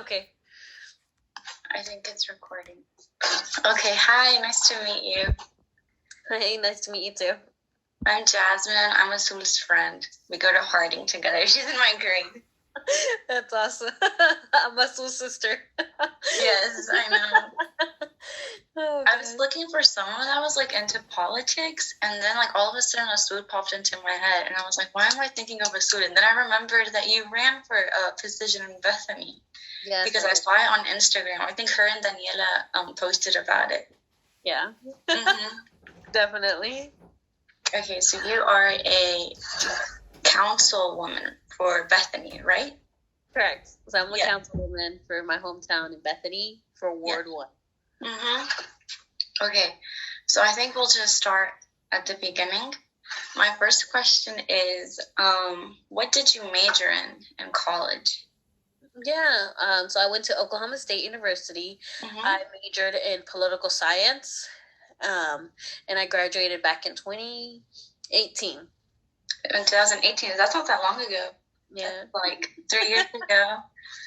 Okay. I think it's recording. Okay, hi, nice to meet you. Hey, nice to meet you too. I'm Jasmine. I'm Asul's friend. We go to Harding together. She's in my grade. That's awesome. I'm Asul's sister. Yes, I know. Oh, I was looking for someone that was like into politics, and then like all of a sudden Asul popped into my head, and I was like, why am I thinking of Asul? And then I remembered that you ran for a position in Bethany. Yes, because I saw it on Instagram. I think her and Daniela posted about it. Yeah. Definitely. Okay, so you are a councilwoman for Bethany, right? Correct. So I'm a councilwoman for my hometown in Bethany for Ward 1. Okay, so I think we'll just start at the beginning. My first question is, what did you major in college? Yeah, so I went to Oklahoma State University. I majored in political science, and I graduated back in 2018. In 2018, that's not that long ago. Yeah. That's like 3 years ago.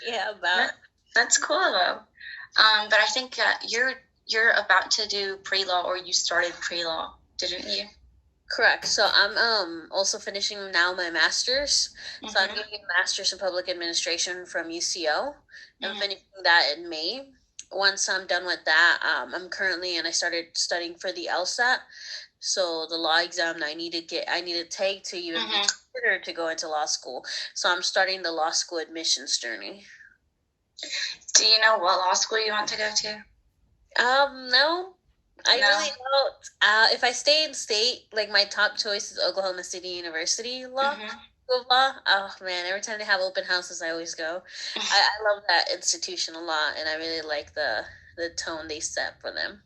Yeah, about. That's cool though. But I think you're about to do pre-law, or you started pre-law, didn't you? Correct. So I'm also finishing now my master's. So I'm getting a master's in public administration from UCO. I'm finishing that in May. Once I'm done with that, I'm currently, and I started studying for the LSAT. So the law exam that I need to take to even be considered to go into law school. So I'm starting the law school admissions journey. Do you know what law school you want to go to? No. I really don't. If I stay in state, like my top choice is Oklahoma City University Law. School of Law. Oh man, every time they have open houses, I always go. I love that institution a lot, and I really like the tone they set for them.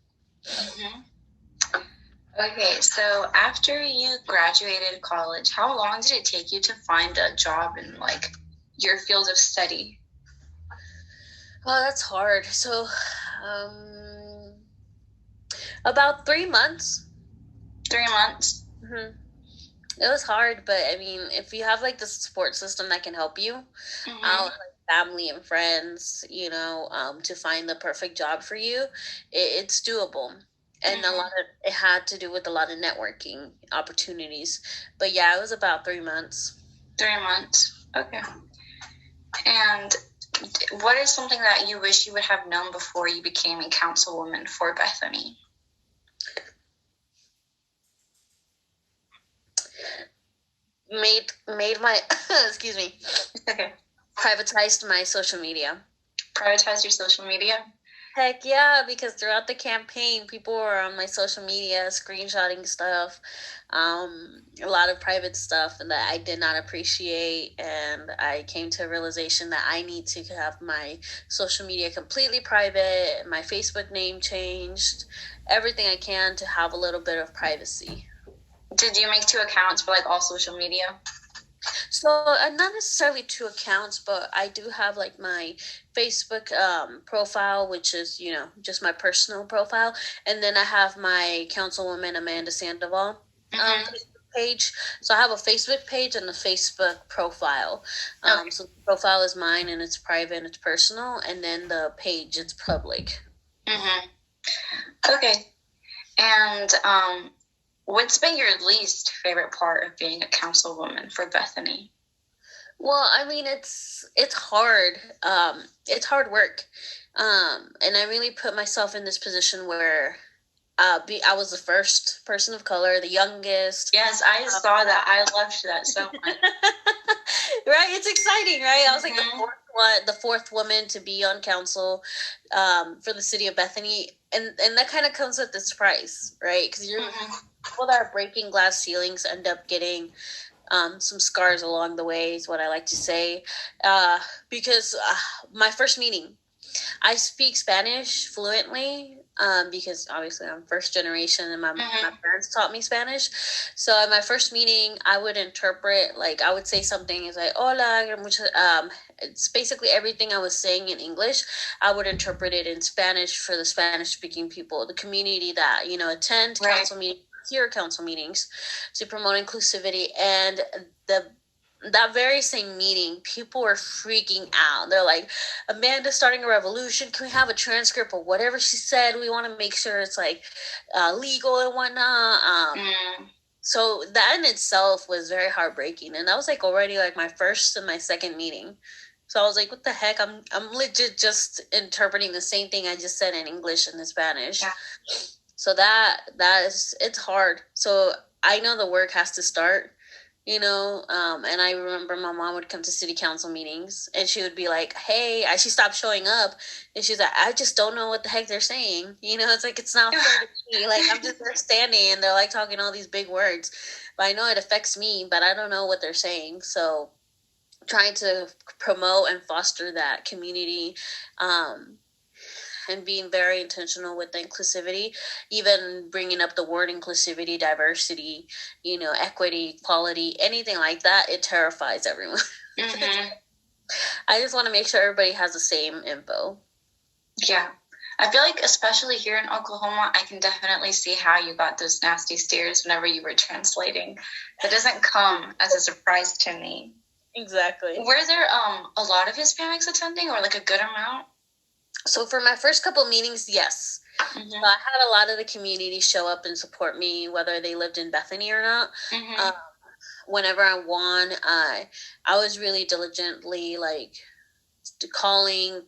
Okay, so after you graduated college, how long did it take you to find a job in like your field of study? Oh, that's hard. So, about 3 months. 3 months? It was hard, but I mean, if you have like the support system that can help you out, like family and friends, to find the perfect job for you, it's doable. And it had to do with a lot of networking opportunities. But yeah, it was about 3 months. 3 months. Okay. And what is something that you wish you would have known before you became a councilwoman for Bethany? Made my excuse me. Okay. Privatized my social media. Privatize your social media? Heck yeah, because throughout the campaign, people were on my social media screenshotting stuff, a lot of private stuff, and that I did not appreciate. And I came to a realization that I need to have my social media completely private, my Facebook name changed, everything I can to have a little bit of privacy. Did you make 2 accounts for like all social media? So not necessarily 2 accounts, but I do have like my Facebook profile, which is, just my personal profile. And then I have my Councilwoman Amanda Sandoval Facebook page. So I have a Facebook page and a Facebook profile. So the profile is mine and it's private and it's personal. And then the page, it's public. Okay. And what's been your least favorite part of being a councilwoman for Bethany? Well, I mean, it's hard. It's hard work. And I really put myself in this position where I was the first person of color, the youngest. Yes, I saw that. I loved that so much. Right? It's exciting, right? I was like the fourth woman to be on council for the city of Bethany. And that kind of comes with this price, right? Because people that are breaking glass ceilings end up getting some scars along the way, is what I like to say. Because my first meeting, I speak Spanish fluently because obviously I'm first generation and my parents taught me Spanish. So at my first meeting, I would interpret, like I would say something is like, hola, it's basically everything I was saying in English. I would interpret it in Spanish for the Spanish speaking people, the community that, attend council meetings, hear council meetings to promote inclusivity. And the that very same meeting, people were freaking out. They're like, Amanda's starting a revolution. Can we have a transcript of whatever she said? We want to make sure it's like legal and whatnot. So that in itself was very heartbreaking. And that was like already like my first and my second meeting. So I was like, what the heck? I'm legit just interpreting the same thing I just said in English and in Spanish. Yeah. So it's hard. So I know the work has to start, and I remember my mom would come to city council meetings and she would be like, hey, she stopped showing up and she's like, I just don't know what the heck they're saying. It's like, it's not fair to me. Like, I'm just there standing and they're like talking all these big words, but I know it affects me, but I don't know what they're saying. So trying to promote and foster that community, and being very intentional with the inclusivity, even bringing up the word inclusivity, diversity, equity, equality, anything like that, it terrifies everyone. Mm-hmm. I just want to make sure everybody has the same info. Yeah. I feel like, especially here in Oklahoma, I can definitely see how you got those nasty stares whenever you were translating. That doesn't come as a surprise to me. Exactly. Were there a lot of Hispanics attending, or like a good amount? So for my first couple meetings, yes. Mm-hmm. So I had a lot of the community show up and support me, whether they lived in Bethany or not. Mm-hmm. Whenever I won, I was really diligently like calling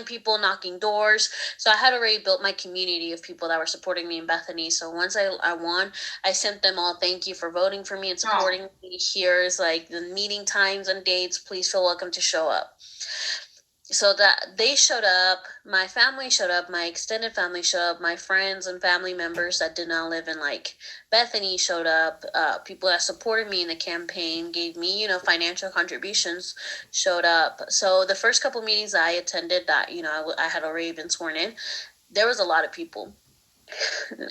people, knocking doors. So I had already built my community of people that were supporting me in Bethany. So once I won, I sent them all, thank you for voting for me and supporting me. Here's like the meeting times and dates. Please feel welcome to show up. So that they showed up, my family showed up, my extended family showed up, my friends and family members that did not live in like Bethany showed up, people that supported me in the campaign, gave me, financial contributions, showed up. So the first couple meetings I attended that, I had already been sworn in, there was a lot of people.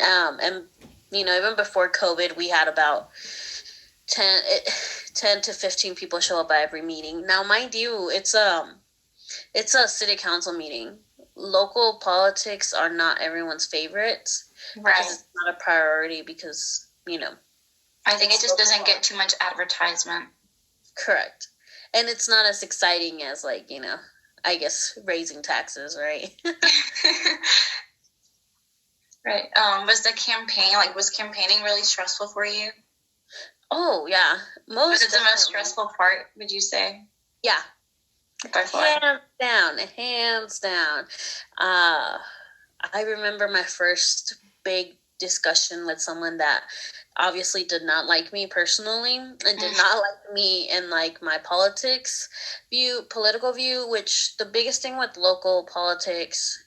And, even before COVID, we had about 10 to 15 people show up at every meeting. Now, mind you, it's a city council meeting. Local politics are not everyone's favorites. Right. Because it's not a priority because, I think it just doesn't get too much advertisement. Correct. And it's not as exciting as like, I guess raising taxes, right? Right. Was campaigning really stressful for you? Oh, yeah. Was it the most stressful part, would you say? Yeah. Hands down. I remember my first big discussion with someone that obviously did not like me personally and did not like me in like my political view, which the biggest thing with local politics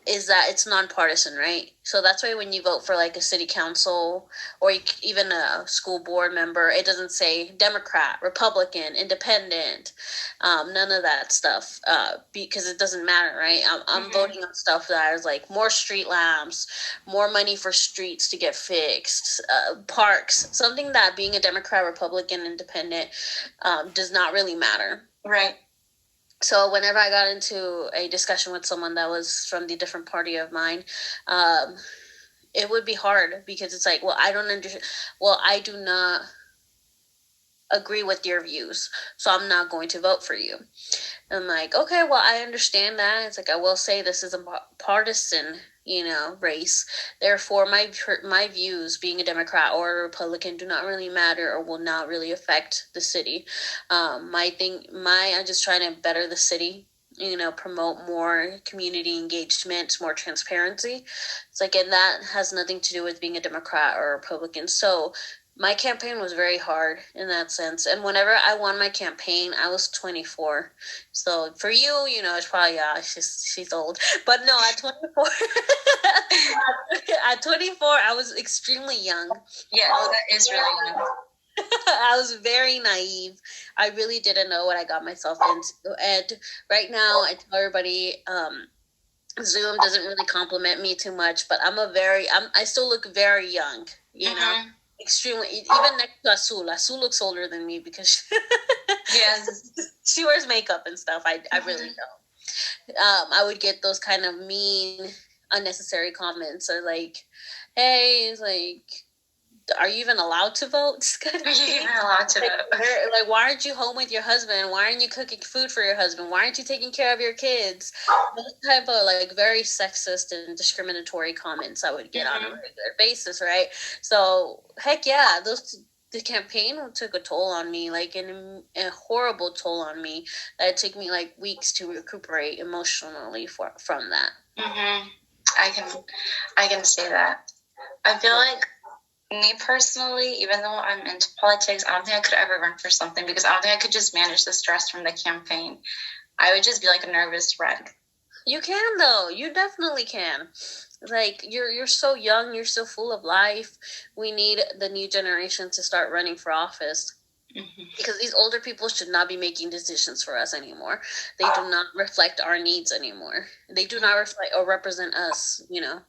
is that it's nonpartisan, right? So that's why when you vote for like a city council or even a school board member, it doesn't say Democrat, Republican, Independent, none of that stuff, because it doesn't matter, right? I'm voting on stuff that is like more street lamps, more money for streets to get fixed, parks, something that being a Democrat, Republican, Independent does not really matter. Right. So whenever I got into a discussion with someone that was from the different party of mine, it would be hard because it's like, well, I don't understand. Well, I do not agree with your views, so I'm not going to vote for you. And I'm like, okay, well, I understand that. It's like, I will say this is a partisan, race. Therefore, my views, being a Democrat or a Republican, do not really matter or will not really affect the city. I'm just trying to better the city, promote more community engagement, more transparency. It's like, and that has nothing to do with being a Democrat or a Republican. So my campaign was very hard in that sense. And whenever I won my campaign, I was 24. So for you, it's probably, she's old. But no, at 24, at 24, I was extremely young. Yeah, that is really young. I was very naive. I really didn't know what I got myself into. And right now, I tell everybody, Zoom doesn't really compliment me too much, but I still look very young, know? Extremely, even next to Azul. Azul looks older than me because yes, she wears makeup and stuff. I really don't. I would get those kind of mean, unnecessary comments or like, hey, it's like, are you even allowed to vote? Are you even allowed to vote? Like, why aren't you home with your husband? Why aren't you cooking food for your husband? Why aren't you taking care of your kids? Those type of like very sexist and discriminatory comments I would get on a regular basis, right? So heck yeah, the campaign took a toll on me, like a horrible toll on me. That it took me like weeks to recuperate emotionally from that. I can say that. I feel like me personally, even though I'm into politics, I don't think I could ever run for something because I don't think I could just manage the stress from the campaign. I would just be like a nervous wreck. You can though. You definitely can. Like you're so young, you're so full of life. We need the new generation to start running for office. Because these older people should not be making decisions for us anymore. They do not reflect our needs anymore. They do not reflect or represent us, you know.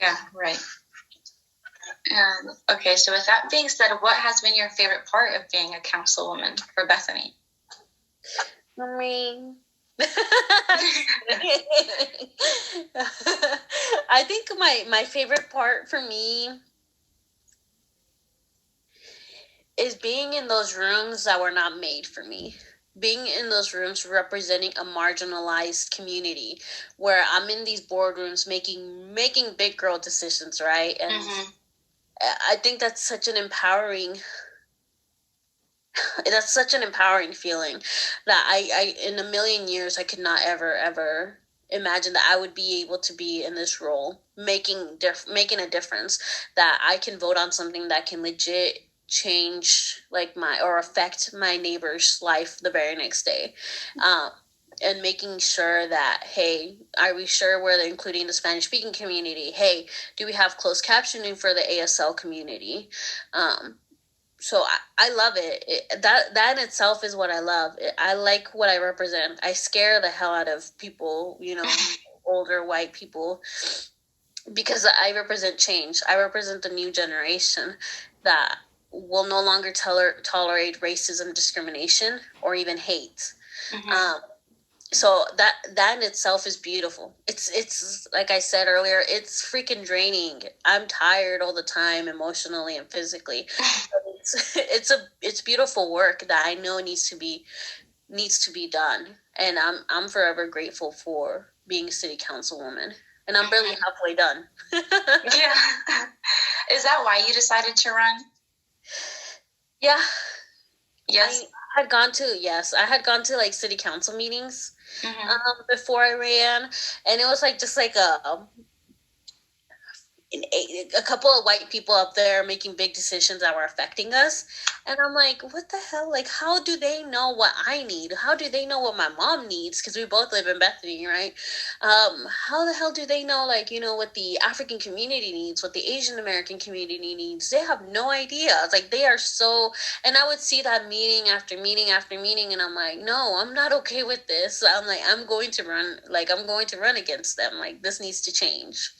Yeah, right. Okay, so with that being said, what has been your favorite part of being a councilwoman for Bethany? I think my favorite part for me is being in those rooms that were not made for me. Being in those rooms representing a marginalized community where I'm in these boardrooms making big girl decisions, right? And I think that's such an empowering feeling that I in a million years I could not ever imagine that I would be able to be in this role making a difference, that I can vote on something that can legit change like or affect my neighbor's life the very next day. And making sure that, hey, are we sure we're including the Spanish speaking community? Hey, do we have closed captioning for the ASL community? So I love it. That in itself is what I love. I like what I represent. I scare the hell out of people, you know, older white people, because I represent change. I represent the new generation that will no longer tolerate racism, discrimination, or even hate. So that in itself is beautiful. It's like I said earlier, it's freaking draining. I'm tired all the time, emotionally and physically. It's beautiful work that I know needs to be done, and I'm forever grateful for being a city councilwoman, and I'm barely halfway done. Yeah. Is that why you decided to run? Yeah. Yes. I had gone to like city council meetings before I ran, and it was like just like a couple of white people up there making big decisions that were affecting us. And I'm like, what the hell? Like, how do they know what I need? How do they know what my mom needs? Because we both live in Bethany, right? How the hell do they know, like, you know, what the African community needs, what the Asian American community needs? They have no idea. It's like they are so, and I would see that meeting after meeting after meeting, and I'm like, no, I'm not okay with this. I'm like, I'm going to run against them. Like, this needs to change.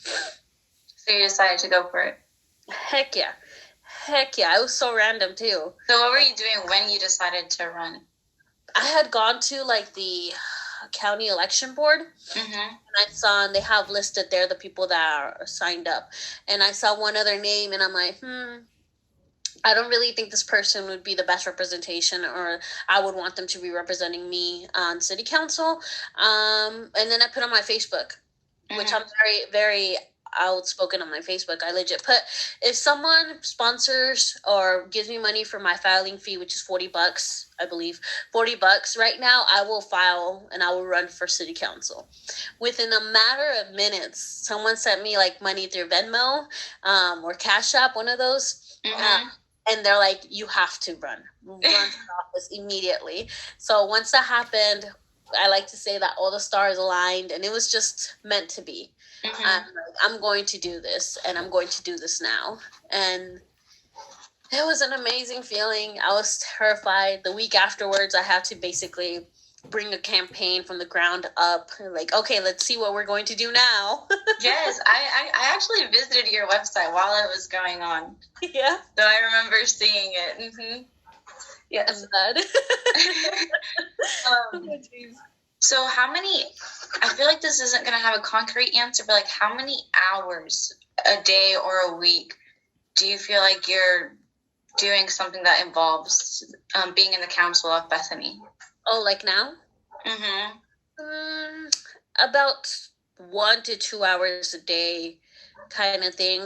So you decided to go for it? Heck yeah. It was so random too. So what were you doing when you decided to run? I had gone to like the county election board, and I saw, and they have listed there the people that are signed up, and I saw one other name, and I'm like, I don't really think this person would be the best representation, or I would want them to be representing me on city council. And then I put on my Facebook, which I'm very, very outspoken on my Facebook. I legit put, if someone sponsors or gives me money for my filing fee, which is $40, I believe, $40 right now, I will file and I will run for city council. Within a matter of minutes, someone sent me like money through Venmo or Cash App, one of those. And they're like, you have to run for office immediately. So once that happened, I like to say that all the stars aligned, and it was just meant to be. I'm going to do this, and I'm going to do this now. And it was an amazing feeling. I was terrified. The week afterwards, I had to basically bring a campaign from the ground up. Like, okay, let's see what we're going to do now. Yes, I actually visited your website while it was going on. Yeah. So I remember seeing it. Yes. So how many, I feel like this isn't going to have a concrete answer, but like how many hours a day or a week do you feel like you're doing something that involves being in the council of Bethany? Oh, like now? About 1 to 2 hours a day kind of thing.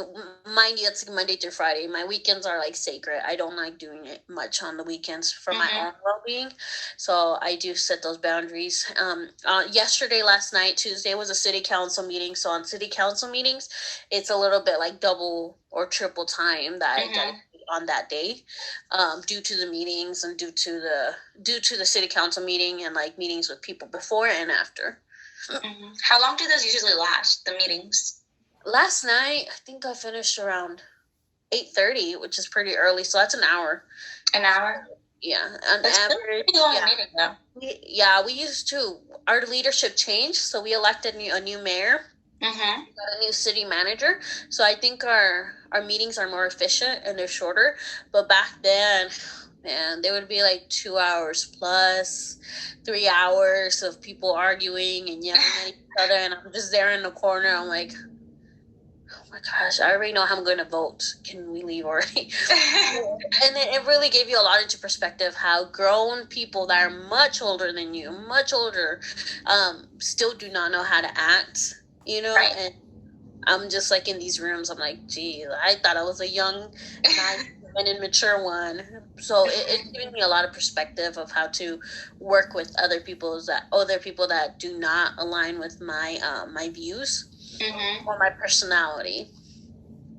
Mind you, it's like Monday through Friday. My weekends are like sacred. I don't like doing it much on the weekends for my own well-being. So I do set those boundaries. Yesterday, last night, Tuesday was a city council meeting. So on city council meetings, it's a little bit like double or triple time that I dedicate on that day, due to the meetings and due to the city council meeting and like meetings with people before and after. How long do those usually last, the meetings? Last night, I think I finished around 8:30, which is pretty early. So that's an hour. An hour? Yeah, on that's average. Pretty long meeting, though. We used to. Our leadership changed, so we elected a new mayor. We got a new city manager. So I think our meetings are more efficient and they're shorter. But back then, man, there would be like 2 hours plus, 3 hours of people arguing and yelling at each other, and I'm just there in the corner. I'm like, oh my gosh, I already know how I'm going to vote. Can we leave already? And it really gave you a lot into perspective how grown people that are much older than you, much older, still do not know how to act, Right. And I'm just like in these rooms, I'm like, geez, I thought I was a young, and immature one. So it's given me a lot of perspective of how to work with other people that do not align with my my views or my personality.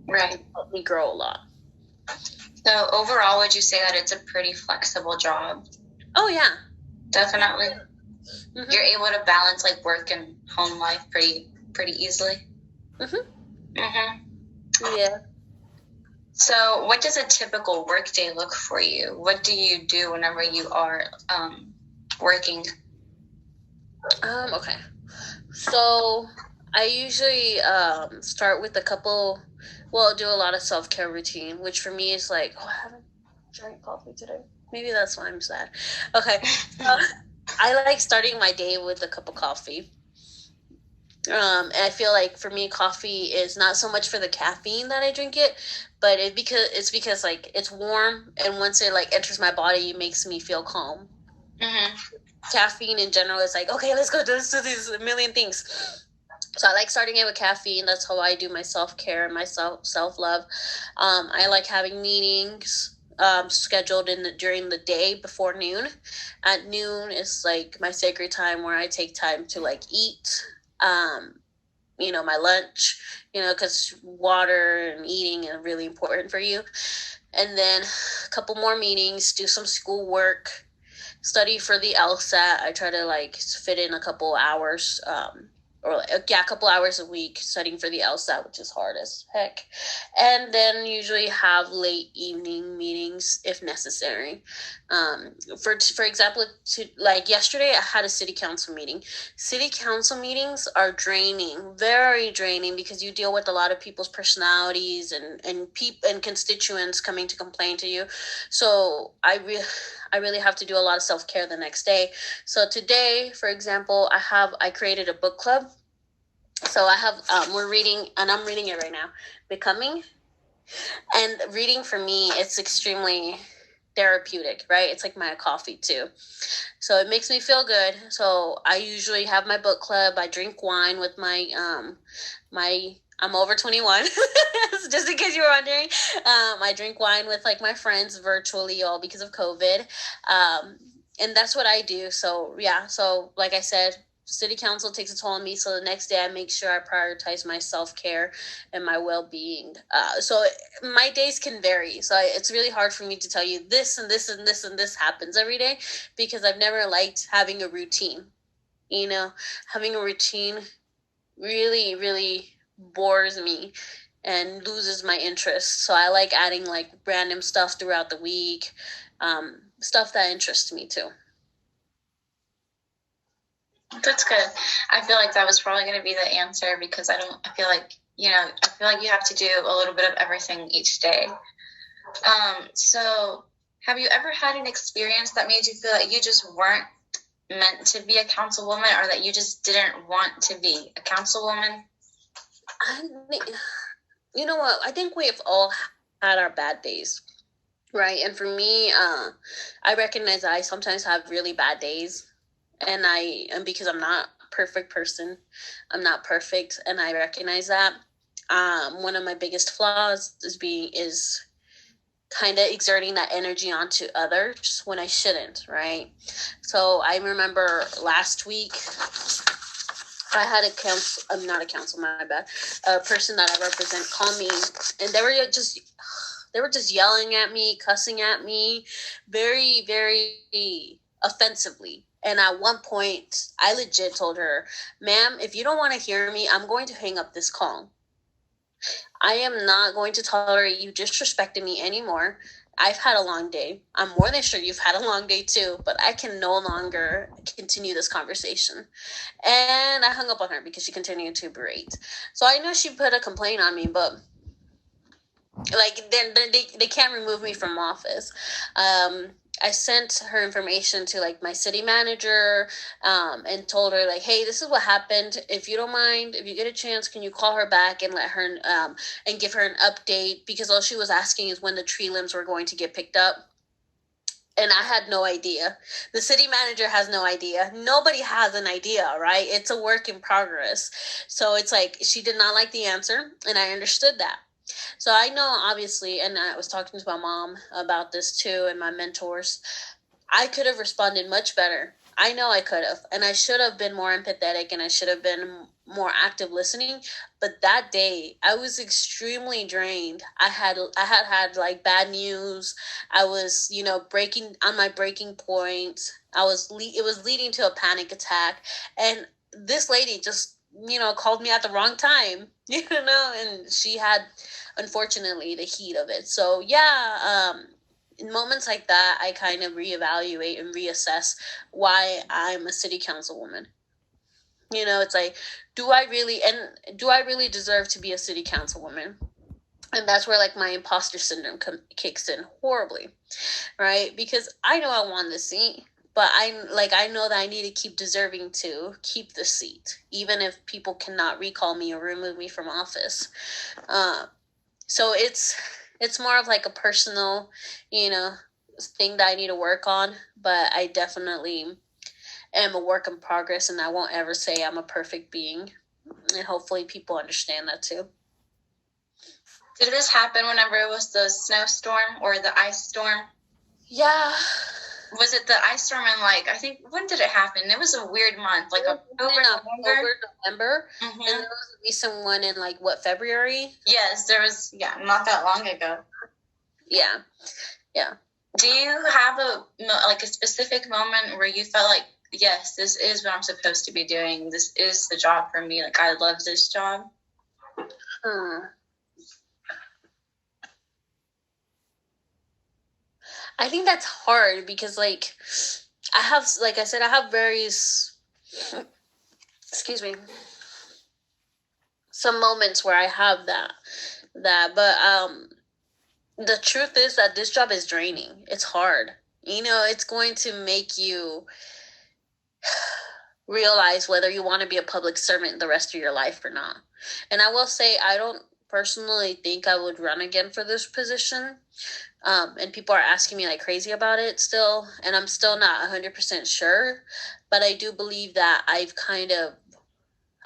Right. It helped me grow a lot. So overall, would you say that it's a pretty flexible job? Oh yeah, definitely. You're able to balance like work and home life pretty easily. Yeah. So what does a typical work day look for you? What do you do whenever you are working? Okay. So I usually start with do a lot of self-care routine, which for me is like, I haven't drank coffee today. Maybe that's why I'm sad. Okay. I like starting my day with a cup of coffee. And I feel like for me, coffee is not so much for the caffeine that I drink it, but it's because like it's warm, and once it like enters my body, it makes me feel calm. Caffeine in general is like, okay, let's do these a million things. So I like starting it with caffeine. That's how I do my self-care and my self-love. I like having meetings scheduled during the day before noon. At noon is like my sacred time where I take time to like eat, my lunch, because water and eating are really important for you. And then a couple more meetings, do some school work, study for the LSAT. I try to like fit in a couple hours, a couple hours a week studying for the LSAT, which is hard as heck. And then usually have late evening meetings if necessary. For example, like yesterday, I had a city council meeting. City council meetings are draining, very draining, because you deal with a lot of people's personalities and constituents coming to complain to you. So I really have to do a lot of self-care the next day. So today, for example, I created a book club. So I have, we're reading, and I'm reading it right now, Becoming. And reading for me, it's extremely therapeutic, right? It's like my coffee too. So it makes me feel good. So I usually have my book club. I drink wine with I'm over 21, just in case you were wondering. I drink wine with like my friends virtually, all because of COVID. And that's what I do. So yeah, so like I said, city council takes a toll on me. So the next day I make sure I prioritize my self-care and my well-being. So my days can vary. So it's really hard for me to tell you this and this and this and this happens every day, because I've never liked having a routine. Having a routine really, really bores me and loses my interest. So I like adding like random stuff throughout the week, stuff that interests me too. That's good. I feel like that was probably going to be the answer, because I feel like you have to do a little bit of everything each day. So have you ever had an experience that made you feel like you just weren't meant to be a councilwoman, or that you just didn't want to be a councilwoman? You know what? I think we've all had our bad days, right? And for me, I recognize that I sometimes have really bad days, and because I'm not a perfect person, I'm not perfect, and I recognize that. One of my biggest flaws is kind of exerting that energy onto others when I shouldn't, right? So I remember last week I had not a council, my bad, a person that I represent call me, and they were just yelling at me, cussing at me, very, very offensively. And at one point, I legit told her, "Ma'am, if you don't want to hear me, I'm going to hang up this call. I am not going to tolerate you disrespecting me anymore. I've had a long day. I'm more than sure you've had a long day too, but I can no longer continue this conversation." And I hung up on her because she continued to berate. So I know she put a complaint on me, but like then they can't remove me from office. I sent her information to like my city manager, and told her like, "Hey, this is what happened. If you don't mind, if you get a chance, can you call her back and let her and give her an update, because all she was asking is when the tree limbs were going to get picked up." And I had no idea. The city manager has no idea. Nobody has an idea, right? It's a work in progress. So it's like she did not like the answer, and I understood that. So I know, obviously, and I was talking to my mom about this too, and my mentors. I could have responded much better. I know I could have, and I should have been more empathetic, and I should have been more active listening. But that day, I was extremely drained. I had like bad news. I was, breaking on my breaking point. It was leading to a panic attack, and this lady just, called me at the wrong time, and she had, unfortunately, the heat of it. So yeah, in moments like that, I kind of reevaluate and reassess why I'm a city councilwoman. It's like, do I really deserve to be a city councilwoman? And that's where like my imposter syndrome kicks in horribly, right? Because I know I want the seat, but I know that I need to keep deserving to keep the seat, even if people cannot recall me or remove me from office. So it's more of like a personal, thing that I need to work on. But I definitely am a work in progress, and I won't ever say I'm a perfect being. And hopefully people understand that too. Did this happen whenever it was the snowstorm or the ice storm? Yeah. Was it the ice storm in I think, when did it happen? It was a weird month, like October, November. Mm-hmm. And there was a recent one in February? Yes, there was, not that long ago. Yeah. Yeah. Do you have a specific moment where you felt like, yes, this is what I'm supposed to be doing. This is the job for me. Like, I love this job. I think that's hard because, I have various, excuse me, some moments where I have that, but the truth is that this job is draining. It's hard. It's going to make you realize whether you want to be a public servant the rest of your life or not. And I will say, I don't personally think I would run again for this position. And people are asking me like crazy about it still, and I'm still not 100% sure. But I do believe that I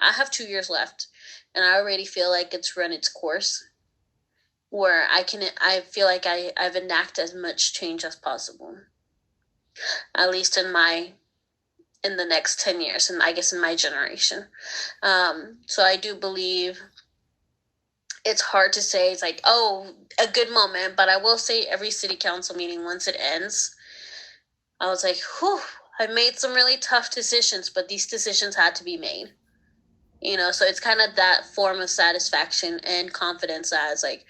have 2 years left, and I already feel like it's run its course, where I feel like I've enacted as much change as possible, at least in the next 10 years, and I guess in my generation. So I do believe it's hard to say it's like, oh, a good moment, but I will say every city council meeting, once it ends, I was like, whew, I made some really tough decisions, but these decisions had to be made. So it's kind of that form of satisfaction and confidence that I was like,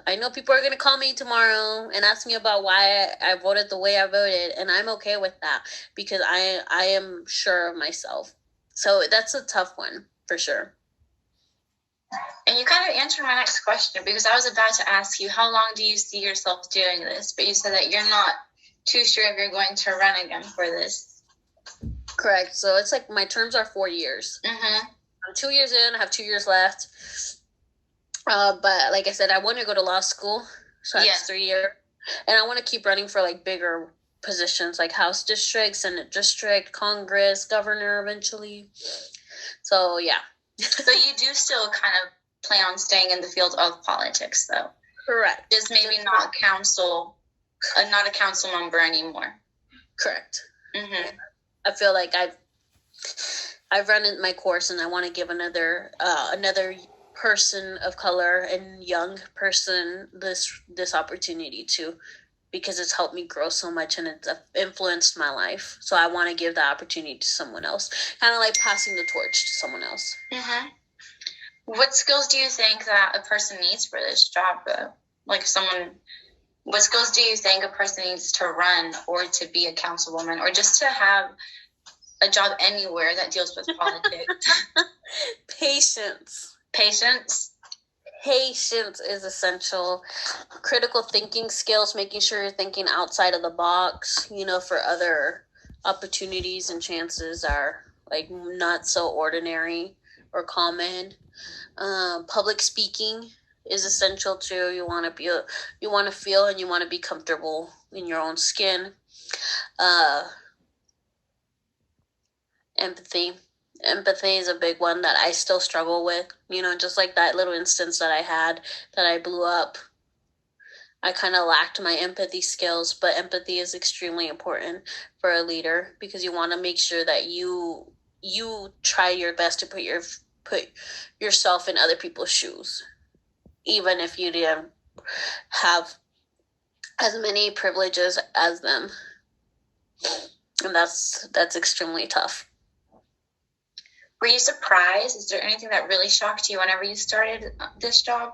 I know people are going to call me tomorrow and ask me about why I voted the way I voted, and I'm okay with that because I am sure of myself. So that's a tough one for sure. And you kind of answered my next question, because I was about to ask you, how long do you see yourself doing this? But you said that you're not too sure if you're going to run again for this. Correct. So it's like my terms are 4 years. Mm-hmm. I'm 2 years in, I have 2 years left. But like I said, I want to go to law school, so that's 3 years, and I want to keep running for like bigger positions, like House District, Senate District, Congress, Governor, eventually. So yeah. So you do still kind of plan on staying in the field of politics, though. Correct. Just maybe not a council member anymore. Correct. Mm-hmm. I feel like I've run my course, and I want to give another person of color and young person this opportunity too, because it's helped me grow so much and it's influenced my life. So I want to give that opportunity to someone else, kind of like passing the torch to someone else. Mm-hmm. What skills do you think that a person needs for this job, though? Like what skills do you think a person needs to run or to be a councilwoman or just to have a job anywhere that deals with politics? Patience. Patience is essential. Critical thinking skills, making sure you're thinking outside of the box, for other opportunities and chances are like not so ordinary or common. Public speaking is essential too. You want to feel and you want to be comfortable in your own skin. Empathy is a big one that I still struggle with. Just like that little instance that I had that I blew up. I kind of lacked my empathy skills, but empathy is extremely important for a leader because you want to make sure that you try your best to put yourself in other people's shoes, even if you didn't have as many privileges as them. And that's extremely tough. Were you surprised? Is there anything that really shocked you whenever you started this job?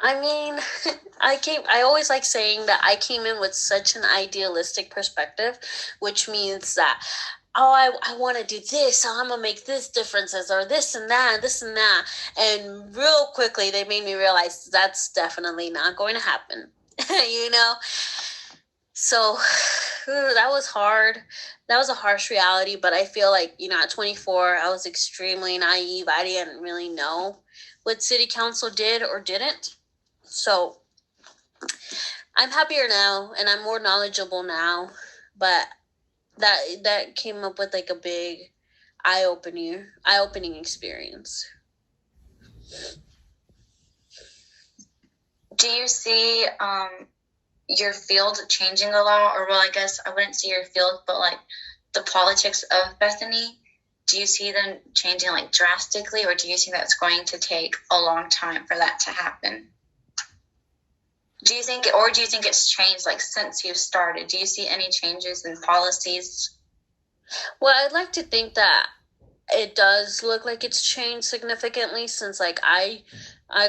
I mean, I always like saying that I came in with such an idealistic perspective, which means that, I want to do this, so I'm going to make this differences or this and that. And real quickly, they made me realize that's definitely not going to happen, So that was hard. That was a harsh reality, but I feel like, at 24, I was extremely naive. I didn't really know what city council did or didn't. So I'm happier now and I'm more knowledgeable now, but that came up with like a big eye-opening experience. Do you see your field changing a lot? Or, well, I guess I wouldn't say your field, but like the politics of Bethany, do you see them changing like drastically, or do you think that's going to take a long time for that to happen? Do you think it's changed like since you've started? Do you see any changes in policies? Well, I'd like to think that it does look like it's changed significantly since like I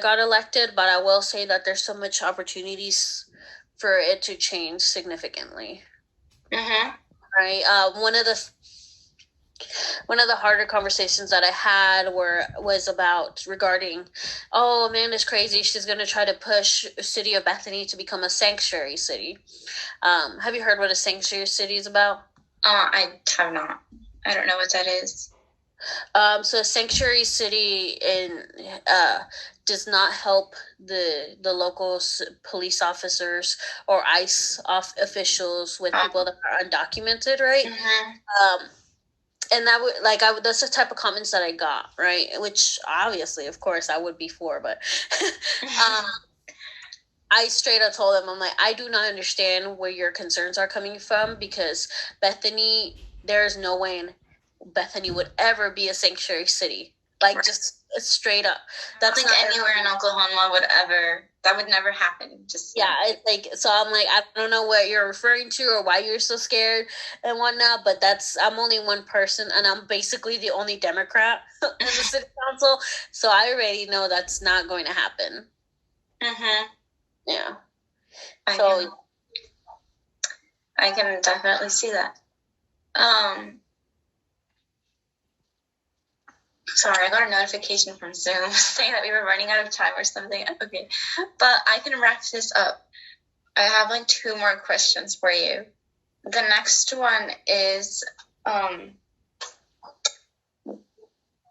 got elected, but I will say that there's so much opportunities for it to change significantly. Mm-hmm. Right. One of the harder conversations that I had was regarding, Amanda's crazy. She's going to try to push City of Bethany to become a sanctuary city. Have you heard what a sanctuary city is about? I have not. I don't know what that is. So a sanctuary city does not help the local police officers or ICE officials with people that are undocumented, right? Mm-hmm. And that that's the type of comments that I got, right? Which obviously, of course, I would be for, but I straight up told them, I'm like, I do not understand where your concerns are coming from, because Bethany, there is no way in Bethany would ever be a sanctuary city. Like, right. Just straight up. That's not anywhere in Oklahoma that would never happen. It's like, so I'm like, I don't know what you're referring to or why you're so scared and whatnot, but I'm only one person, and I'm basically the only Democrat in the city council, so I already know that's not going to happen. Mm-hmm. Yeah. I can definitely see that. Sorry, I got a notification from Zoom saying that we were running out of time or something. Okay, but I can wrap this up. I have like 2 more questions for you. The next one is,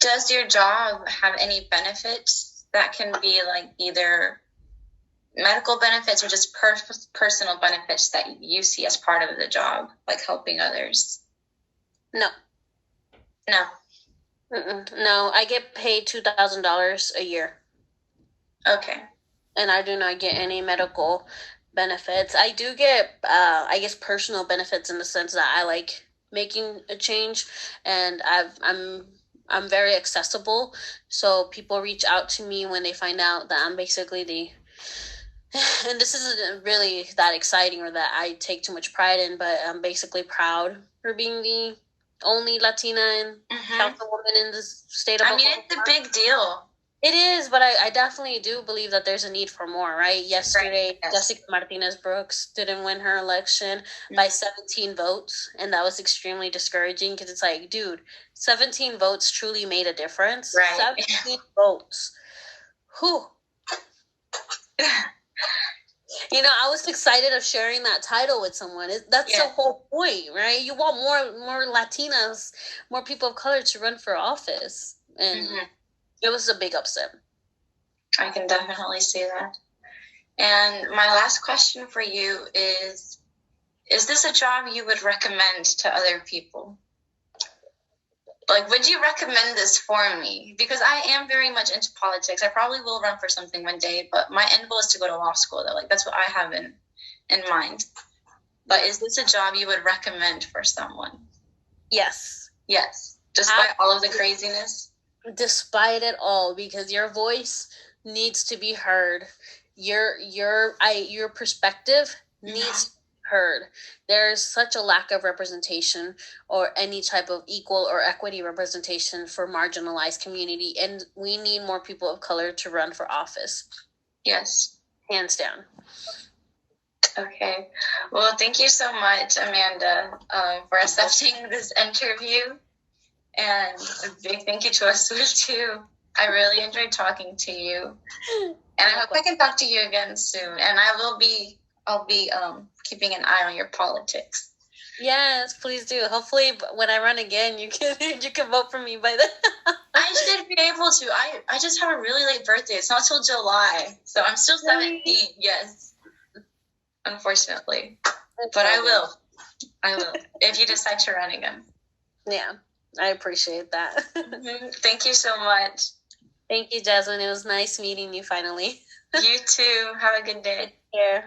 does your job have any benefits that can be like either medical benefits or just personal benefits that you see as part of the job, like helping others? No. No, I get paid $2,000 a year. Okay. And I do not get any medical benefits. I do get, I guess, personal benefits in the sense that I like making a change, and I'm very accessible. So people reach out to me when they find out that I'm basically the, and this isn't really that exciting or that I take too much pride in, but I'm basically proud for being the only Latina and councilwoman in the state of Oklahoma. It's a big deal. It is, but I definitely do believe that there's a need for more, right? Yesterday, Yes. Jessica Martinez Brooks didn't win her election by 17 votes, and that was extremely discouraging because it's like, dude, 17 votes truly made a difference. Right. 17 votes. Whew. I was excited of sharing that title with someone. That's the whole point, right? You want more Latinas, more people of color to run for office. And it was a big upset. I can definitely see that. And my last question for you is this a job you would recommend to other people? Like, would you recommend this for me? Because I am very much into politics. I probably will run for something one day, but my end goal is to go to law school, though. Like, that's what I have in mind. But is this a job you would recommend for someone? Yes. Yes. Despite all of the craziness? Despite it all, because your voice needs to be heard. Your perspective needs to be heard. There's such a lack of representation or any type of equal or equity representation for marginalized community, and we need more people of color to run for office. Yes. Hands down. Okay. Well, thank you so much, Amanda, for accepting this interview. And a big thank you to Asuli too. I really enjoyed talking to you. And I hope I can talk to you again soon. And I'll be keeping an eye on your politics. Yes, please do. Hopefully when I run again you can vote for me by then. I should be able to. I just have a really late birthday. It's not till July. So I'm still 17. Yes. Unfortunately. But I will. If you decide to run again. Yeah. I appreciate that. Thank you so much. Thank you, Jasmine. It was nice meeting you finally. You too. Have a good day. Yeah.